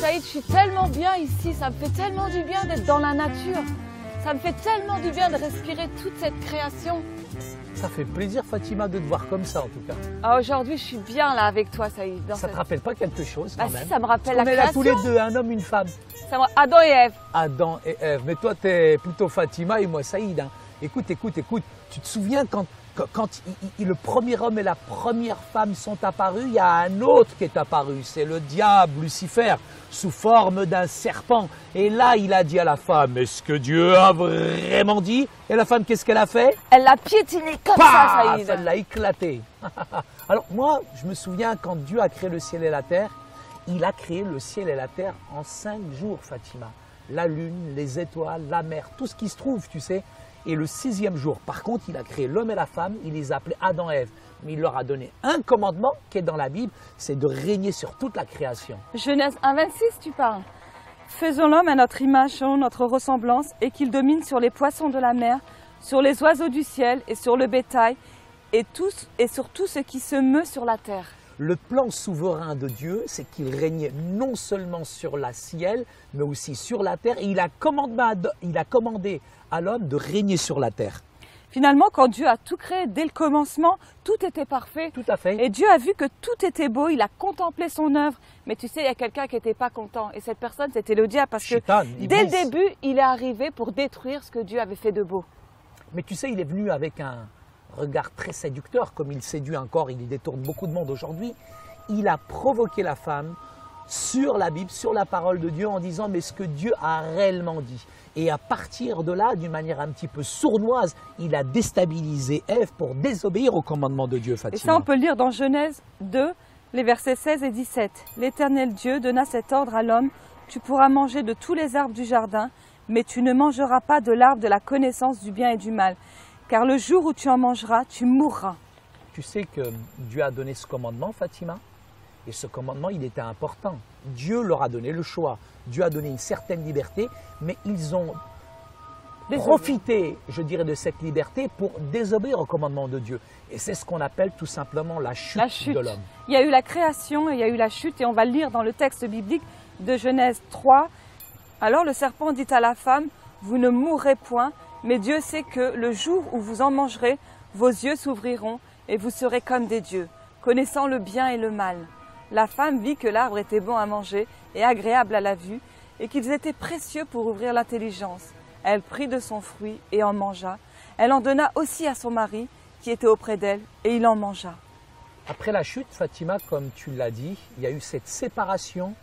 Saïd, je suis tellement bien ici, ça me fait tellement du bien d'être dans la nature. Ça me fait tellement du bien de respirer toute cette création. Ça fait plaisir, Fatima, de te voir comme ça, en tout cas. Ah, aujourd'hui, je suis bien là avec toi, Saïd. Ça te rappelle pas quelque chose, quand même? Si, ça me rappelle la création. On est là tous les deux, un homme, une femme. Adam et Ève. Adam et Ève. Mais toi, tu es plutôt Fatima et moi, Saïd. Hein. Écoute. Tu te souviens quand le premier homme et la première femme sont apparus, il y a un autre qui est apparu. C'est le diable, Lucifer, sous forme d'un serpent. Et là, il a dit à la femme, est-ce que Dieu a vraiment dit? Et la femme, qu'est-ce qu'elle a fait? Elle l'a piétiné comme ça, Saïd. Elle l'a éclaté. Alors moi, je me souviens quand Dieu a créé le ciel et la terre, il a créé le ciel et la terre en 5 jours, Fatima. La lune, les étoiles, la mer, tout ce qui se trouve, tu sais. Et le 6e jour, par contre, il a créé l'homme et la femme, il les a appelés Adam et Ève. Mais il leur a donné un commandement qui est dans la Bible, c'est de régner sur toute la création. Genèse 1,26, tu parles. Faisons l'homme à notre image, selon notre ressemblance, et qu'il domine sur les poissons de la mer, sur les oiseaux du ciel et sur le bétail, et sur tout ce qui se meut sur la terre. Le plan souverain de Dieu, c'est qu'il régnait non seulement sur le ciel, mais aussi sur la terre. Et il a commandé à l'homme de régner sur la terre. Finalement, quand Dieu a tout créé, dès le commencement, tout était parfait. Tout à fait. Et Dieu a vu que tout était beau, il a contemplé son œuvre. Mais tu sais, il y a quelqu'un qui n'était pas content. Et cette personne, c'était le diable. Parce que dès le début, il est arrivé pour détruire ce que Dieu avait fait de beau. Mais tu sais, il est venu avec un regard très séducteur, comme il séduit encore, il détourne beaucoup de monde aujourd'hui. Il a provoqué la femme sur la Bible, sur la parole de Dieu, en disant mais ce que Dieu a réellement dit. Et à partir de là, d'une manière un petit peu sournoise, il a déstabilisé Ève pour désobéir au commandement de Dieu, Fatima. Et ça, on peut le lire dans Genèse 2, les versets 16 et 17. L'Éternel Dieu donna cet ordre à l'homme, tu pourras manger de tous les arbres du jardin, mais tu ne mangeras pas de l'arbre de la connaissance du bien et du mal. Car le jour où tu en mangeras, tu mourras. Tu sais que Dieu a donné ce commandement, Fatima, et ce commandement, il était important. Dieu leur a donné le choix. Dieu a donné une certaine liberté, mais ils ont profité, je dirais, de cette liberté pour désobéir au commandement de Dieu. Et c'est ce qu'on appelle tout simplement la chute de l'homme. Il y a eu la création et il y a eu la chute, et on va le lire dans le texte biblique de Genèse 3. Alors le serpent dit à la femme, vous ne mourrez point, mais Dieu sait que le jour où vous en mangerez, vos yeux s'ouvriront et vous serez comme des dieux, connaissant le bien et le mal. La femme vit que l'arbre était bon à manger et agréable à la vue, et qu'ils étaient précieux pour ouvrir l'intelligence. Elle prit de son fruit et en mangea. Elle en donna aussi à son mari, qui était auprès d'elle, et il en mangea. Après la chute, Fatima, comme tu l'as dit, il y a eu cette séparation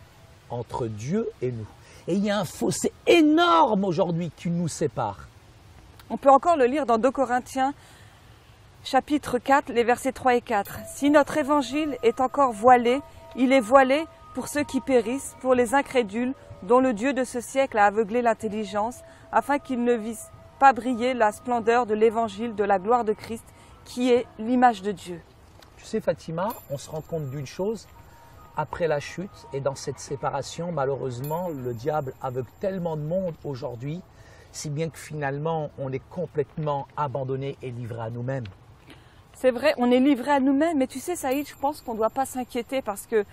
entre Dieu et nous. Et il y a un fossé énorme aujourd'hui qui nous sépare. On peut encore le lire dans 2 Corinthiens, chapitre 4, les versets 3 et 4. Si notre évangile est encore voilé, il est voilé pour ceux qui périssent, pour les incrédules, dont le Dieu de ce siècle a aveuglé l'intelligence, afin qu'ils ne vissent pas briller la splendeur de l'évangile de la gloire de Christ, qui est l'image de Dieu. Tu sais, Fatima, on se rend compte d'une chose. Après la chute et dans cette séparation, malheureusement, le diable aveugle tellement de monde aujourd'hui, si bien que finalement, on est complètement abandonné et livré à nous-mêmes. C'est vrai, on est livré à nous-mêmes, mais tu sais, Saïd, je pense qu'on ne doit pas s'inquiéter parce que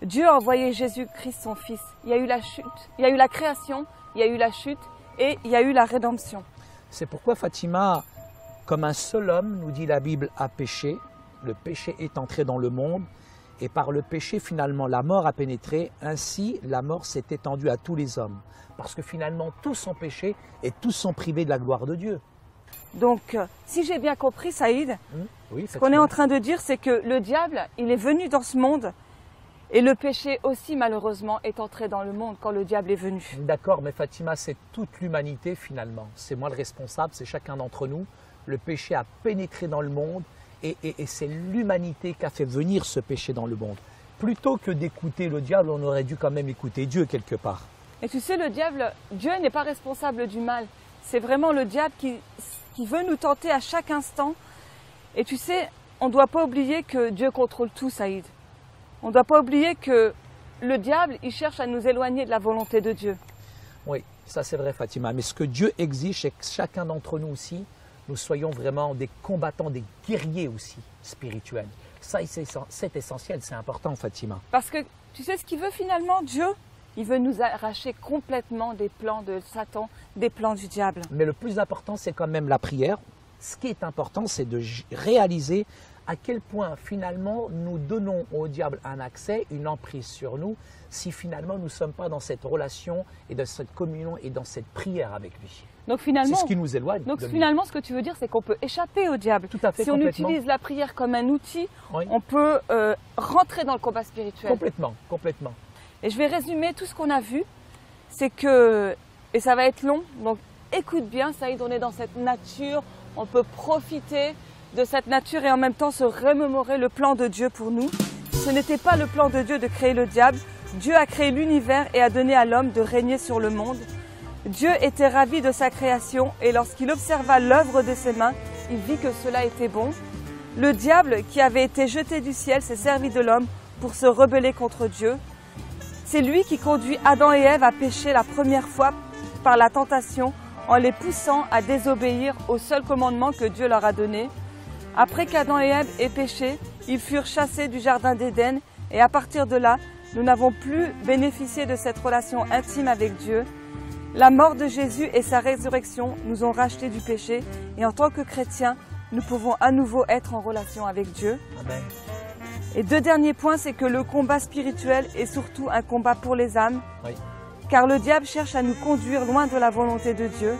Dieu a envoyé Jésus-Christ, son Fils. Il y a eu la chute, il y a eu la création, il y a eu la chute et il y a eu la rédemption. C'est pourquoi, Fatima, comme un seul homme, nous dit la Bible, a péché, le péché est entré dans le monde, et par le péché, finalement, la mort a pénétré. Ainsi, la mort s'est étendue à tous les hommes. Parce que finalement, tous ont péché et tous sont privés de la gloire de Dieu. Donc, si j'ai bien compris, Saïd, oui, ce qu'on est en train de dire, c'est que le diable, il est venu dans ce monde et le péché aussi, malheureusement, est entré dans le monde quand le diable est venu. D'accord, mais Fatima, c'est toute l'humanité, finalement. C'est moi le responsable, c'est chacun d'entre nous. Le péché a pénétré dans le monde. Et c'est l'humanité qui a fait venir ce péché dans le monde. Plutôt que d'écouter le diable, on aurait dû quand même écouter Dieu quelque part. Et tu sais, le diable, Dieu n'est pas responsable du mal. C'est vraiment le diable qui veut nous tenter à chaque instant. Et tu sais, on ne doit pas oublier que Dieu contrôle tout, Saïd. On ne doit pas oublier que le diable, il cherche à nous éloigner de la volonté de Dieu. Oui, ça c'est vrai, Fatima. Mais ce que Dieu exige, c'est que chacun d'entre nous aussi, nous soyons vraiment des combattants, des guerriers aussi spirituels. Ça, c'est essentiel, c'est important, Fatima. Parce que tu sais ce qu'il veut finalement, Dieu? Il veut nous arracher complètement des plans de Satan, des plans du diable. Mais le plus important, c'est quand même la prière. Ce qui est important, c'est de réaliser à quel point finalement nous donnons au diable un accès, une emprise sur nous, si finalement nous ne sommes pas dans cette relation et dans cette communion et dans cette prière avec lui. Donc finalement, c'est ce qui nous éloigne. Donc finalement, ce que tu veux dire, c'est qu'on peut échapper au diable. Tout à fait, si on utilise la prière comme un outil, oui, on peut rentrer dans le combat spirituel. Complètement, complètement. Et je vais résumer tout ce qu'on a vu. C'est que, et ça va être long, donc écoute bien, Saïd, on est dans cette nature, on peut profiter de cette nature et en même temps se remémorer le plan de Dieu pour nous. Ce n'était pas le plan de Dieu de créer le diable. Dieu a créé l'univers et a donné à l'homme de régner sur le monde. Dieu était ravi de sa création et lorsqu'il observa l'œuvre de ses mains, il vit que cela était bon. Le diable, qui avait été jeté du ciel, s'est servi de l'homme pour se rebeller contre Dieu. C'est lui qui conduit Adam et Ève à pécher la première fois par la tentation en les poussant à désobéir au seul commandement que Dieu leur a donné. Après qu'Adam et Ève aient péché, ils furent chassés du jardin d'Éden et à partir de là, nous n'avons plus bénéficié de cette relation intime avec Dieu. La mort de Jésus et sa résurrection nous ont rachetés du péché et en tant que chrétiens, nous pouvons à nouveau être en relation avec Dieu. Amen. Et deux derniers points, c'est que le combat spirituel est surtout un combat pour les âmes, oui, car le diable cherche à nous conduire loin de la volonté de Dieu.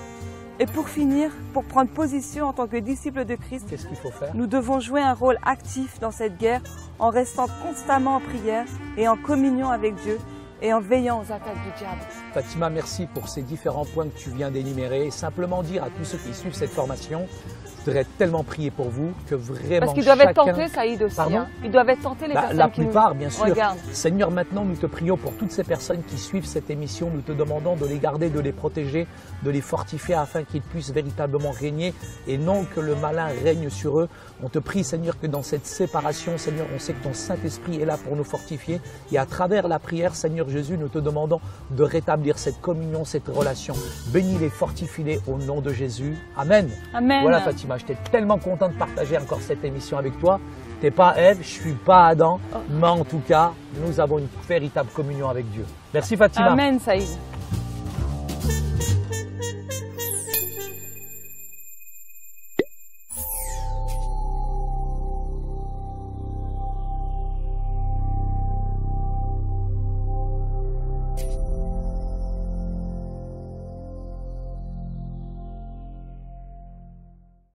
Et pour finir, pour prendre position en tant que disciples de Christ, qu'est-ce qu'il faut faire? Nous devons jouer un rôle actif dans cette guerre en restant constamment en prière et en communion avec Dieu et en veillant aux attaques du diable. Fatima, merci pour ces différents points que tu viens d'énumérer. Simplement dire à tous ceux qui suivent cette formation, je voudrais tellement prier pour vous que vraiment Parce qu'ils doivent être tentés, Saïd aussi. Pardon, hein. Ils doivent être tentés, les personnes la qui plupart, nous bien sûr. regardent. Seigneur, maintenant, nous te prions pour toutes ces personnes qui suivent cette émission. Nous te demandons de les garder, de les protéger, de les fortifier afin qu'ils puissent véritablement régner et non que le malin règne sur eux. On te prie, Seigneur, que dans cette séparation, Seigneur, on sait que ton Saint-Esprit est là pour nous fortifier. Et à travers la prière, Seigneur Jésus, nous te demandons de rétablir cette communion, cette relation. Bénis-les, fortifie-les au nom de Jésus. Amen. Amen. Voilà, Fatima, j'étais tellement content de partager encore cette émission avec toi. Tu n'es pas Ève, je ne suis pas Adam, mais en tout cas, nous avons une véritable communion avec Dieu. Merci, Fatima. Amen, Saïd.